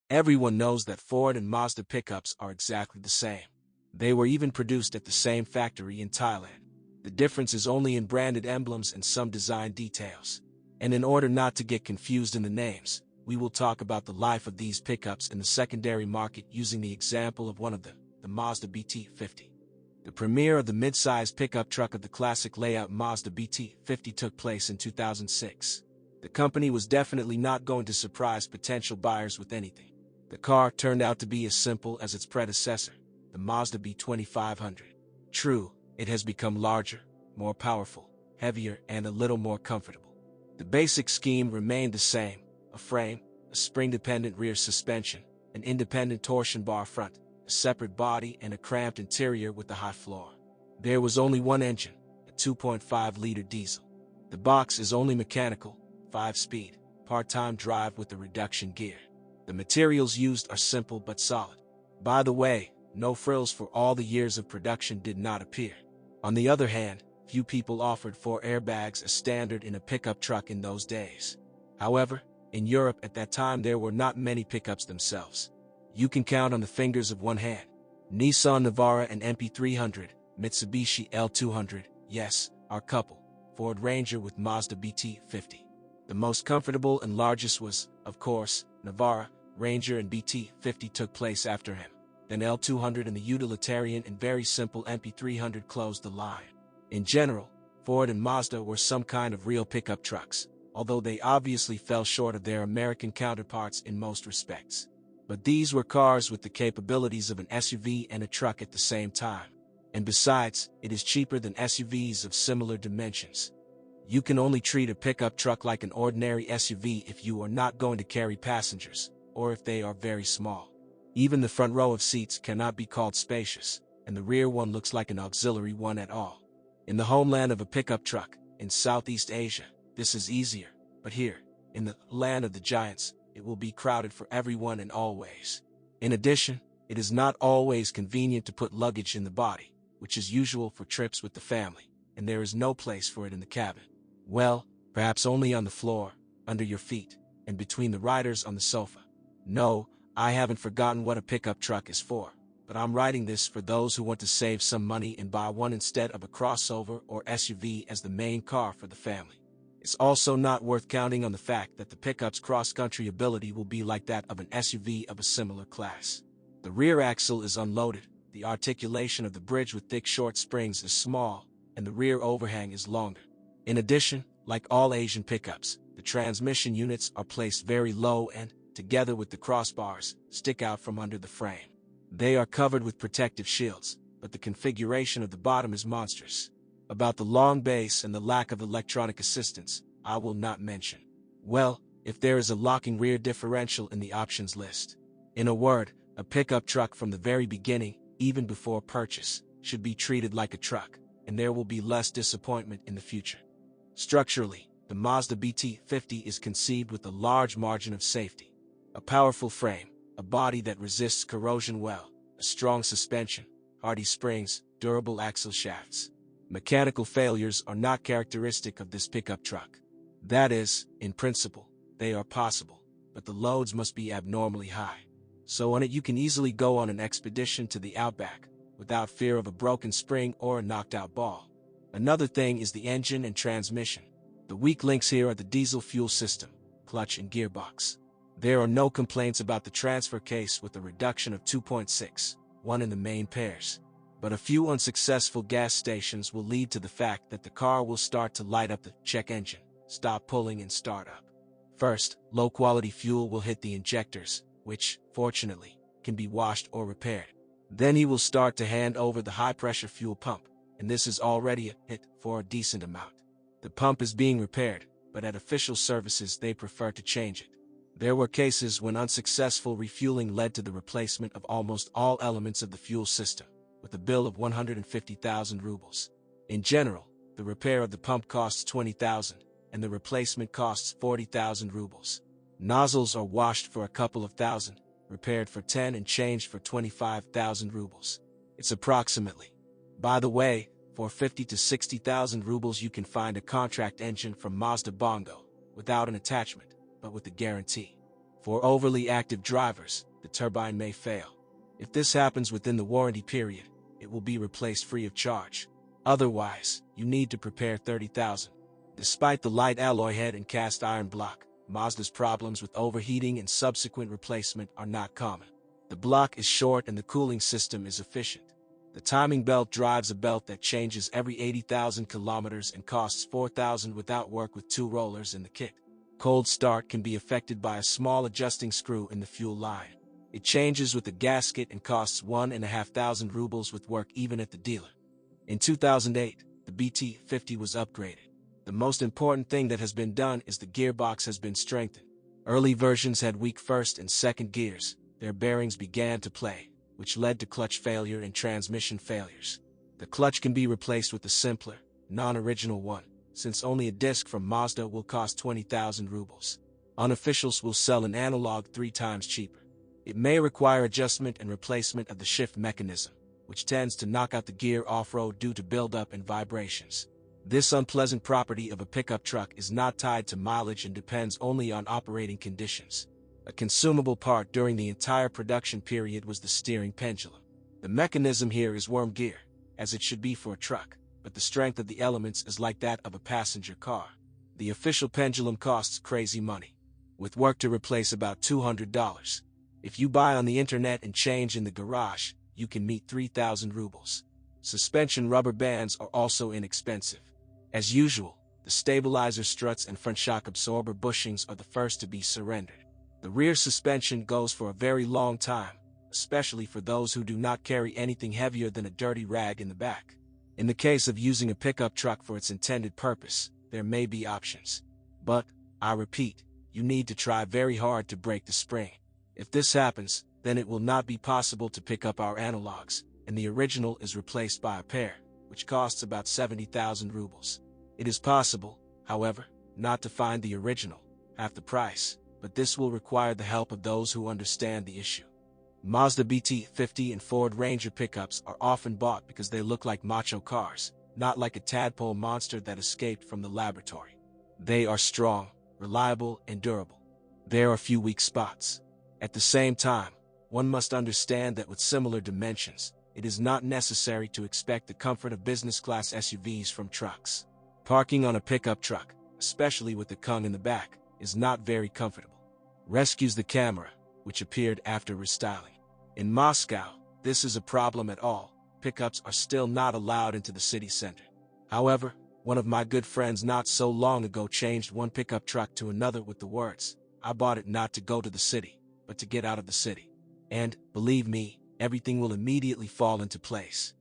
Everyone knows that Ford and Mazda pickups are exactly the same. They were even produced at the same factory in Thailand. The difference is only in branded emblems and some design details. And in order not to get confused in the names, we will talk about the life of these pickups in the secondary market using the example of one of them, the Mazda BT-50. The premiere of the mid-size pickup truck of the classic layout Mazda BT-50 took place in 2006. The company was definitely not going to surprise potential buyers with anything. The car turned out to be as simple as its predecessor, the Mazda B2500. True, it has become larger, more powerful, heavier, and a little more comfortable. The basic scheme remained the same: a frame, a spring-dependent rear suspension, an independent torsion bar front, a separate body, and a cramped interior with a high floor. There was only one engine, a 2.5-liter diesel. The box is only mechanical, 5-speed, part-time drive with a reduction gear. The materials used are simple but solid. By the way, no frills for all the years of production did not appear. On the other hand, few people offered 4 airbags as standard in a pickup truck in those days. However, in Europe at that time there were not many pickups themselves. You can count on the fingers of one hand. Nissan Navara and MP300, Mitsubishi L200, yes, our couple, Ford Ranger with Mazda BT-50. The most comfortable and largest was, of course, Navara. Ranger and BT-50 took place after him. Then L200 and the utilitarian and very simple MP300 closed the line. In general, Ford and Mazda were some kind of real pickup trucks, although they obviously fell short of their American counterparts in most respects. But these were cars with the capabilities of an SUV and a truck at the same time. And besides, it is cheaper than SUVs of similar dimensions. You can only treat a pickup truck like an ordinary SUV if you are not going to carry passengers, or if they are very small. Even the front row of seats cannot be called spacious, and the rear one looks like an auxiliary one at all. In the homeland of a pickup truck, in Southeast Asia, this is easier, but here, in the land of the giants, it will be crowded for everyone and always. In addition, it is not always convenient to put luggage in the body, which is usual for trips with the family, and there is no place for it in the cabin. Well, perhaps only on the floor, under your feet, and between the riders on the sofa. No, I haven't forgotten what a pickup truck is for, but I'm writing this for those who want to save some money and buy one instead of a crossover or SUV as the main car for the family. It's also not worth counting on the fact that the pickup's cross-country ability will be like that of an SUV of a similar class. The rear axle is unloaded, the articulation of the bridge with thick short springs is small, and the rear overhang is longer. In addition, like all Asian pickups, the transmission units are placed very low and, together with the crossbars, stick out from under the frame. They are covered with protective shields, but the configuration of the bottom is monstrous. About the long base and the lack of electronic assistance, I will not mention. Well, if there is a locking rear differential in the options list. In a word, a pickup truck from the very beginning, even before purchase, should be treated like a truck, and there will be less disappointment in the future. Structurally, the Mazda BT-50 is conceived with a large margin of safety. A powerful frame, a body that resists corrosion well, a strong suspension, hardy springs, durable axle shafts. Mechanical failures are not characteristic of this pickup truck. That is, in principle, they are possible, but the loads must be abnormally high. So on it you can easily go on an expedition to the outback, without fear of a broken spring or a knocked-out ball. Another thing is the engine and transmission. The weak links here are the diesel fuel system, clutch and gearbox. There are no complaints about the transfer case with a reduction of 2.6, in the main pairs. But a few unsuccessful gas stations will lead to the fact that the car will start to light up the check engine, stop pulling and start up. First, low-quality fuel will hit the injectors, which, fortunately, can be washed or repaired. Then he will start to hand over the high-pressure fuel pump, and this is already a hit for a decent amount. The pump is being repaired, but at official services they prefer to change it. There were cases when unsuccessful refueling led to the replacement of almost all elements of the fuel system, with a bill of 150,000 rubles. In general, the repair of the pump costs 20,000, and the replacement costs 40,000 rubles. Nozzles are washed for a couple of thousand, repaired for 10 and changed for 25,000 rubles. It's approximately. By the way, for 50 to 60,000 rubles you can find a contract engine from Mazda Bongo, without an attachment, but with a guarantee. For overly active drivers, the turbine may fail. If this happens within the warranty period, it will be replaced free of charge. Otherwise, you need to prepare $30,000. Despite the light alloy head and cast iron block, Mazda's problems with overheating and subsequent replacement are not common. The block is short and the cooling system is efficient. The timing belt drives a belt that changes every 80,000 kilometers and costs $4,000 without work with 2 rollers in the kit. Cold start can be affected by a small adjusting screw in the fuel line. It changes with the gasket and costs 1,500 rubles with work even at the dealer. In 2008, the BT-50 was upgraded. The most important thing that has been done is the gearbox has been strengthened. Early versions had weak first and second gears. Their bearings began to play, which led to clutch failure and transmission failures. The clutch can be replaced with a simpler, non-original one, since only a disc from Mazda will cost 20,000 rubles. Unofficials will sell an analog 3 times cheaper. It may require adjustment and replacement of the shift mechanism, which tends to knock out the gear off-road due to buildup and vibrations. This unpleasant property of a pickup truck is not tied to mileage and depends only on operating conditions. A consumable part during the entire production period was the steering pendulum. The mechanism here is worm gear, as it should be for a truck, but the strength of the elements is like that of a passenger car. The official pendulum costs crazy money, with work to replace about $200. If you buy on the internet and change in the garage, you can meet 3,000 rubles. Suspension rubber bands are also inexpensive. As usual, the stabilizer struts and front shock absorber bushings are the first to be surrendered. The rear suspension goes for a very long time, especially for those who do not carry anything heavier than a dirty rag in the back. In the case of using a pickup truck for its intended purpose, there may be options. But, I repeat, you need to try very hard to break the spring. If this happens, then it will not be possible to pick up our analogs, and the original is replaced by a pair, which costs about 70,000 rubles. It is possible, however, not to find the original, half the price, but this will require the help of those who understand the issue. Mazda BT-50 and Ford Ranger pickups are often bought because they look like macho cars, not like a tadpole monster that escaped from the laboratory. They are strong, reliable, and durable. There are few weak spots. At the same time, one must understand that with similar dimensions, it is not necessary to expect the comfort of business-class SUVs from trucks. Parking on a pickup truck, especially with the Kung in the back, is not very comfortable. Rescues the camera, which appeared after restyling. In Moscow, this is a problem at all. Pickups are still not allowed into the city center. However, one of my good friends not so long ago changed one pickup truck to another with the words, "I bought it not to go to the city, but to get out of the city." And, believe me, everything will immediately fall into place.